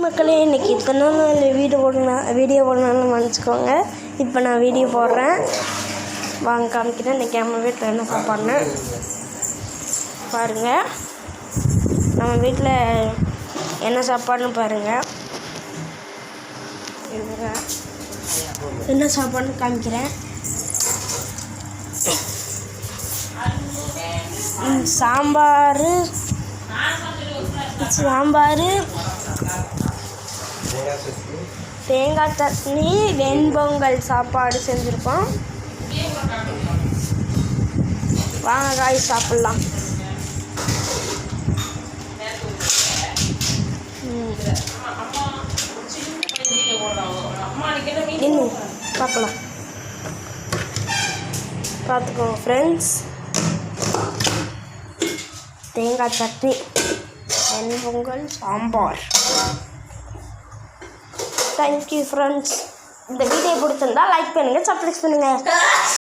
மக்களே, இன்றைக்கி இத்தனை நாள் வீடியோ போடணும்னு நினச்சிக்கோங்க. இப்போ நான் வீடியோ போடுறேன், வாங்க காமிக்கிறேன். இன்றைக்கி நம்ம வீட்டில் என்ன சாப்பாடுன்னு பாருங்கள். நம்ம வீட்டில் என்ன சாப்பாடுன்னு பாருங்கள். என்ன சாப்பாடுன்னு காமிக்கிறேன். சாம்பார், தேங்காய் சட்னி, வெண்பொங்கல் சாப்பாடு செஞ்சுருக்கோம். வாங்க காய் சாப்பிட்லாம். இன்னும் பார்க்கலாம், பார்த்துக்கோங்க ஃப்ரெண்ட்ஸ். தேங்காய் சட்னி, வெண்பொங்கல், சாம்பார். Thank you friends. இந்த வீடியோ பிடிச்சிருந்தா லைக் பண்ணுங்கள், சப்ஸ்கிரைப் பண்ணுங்கள்.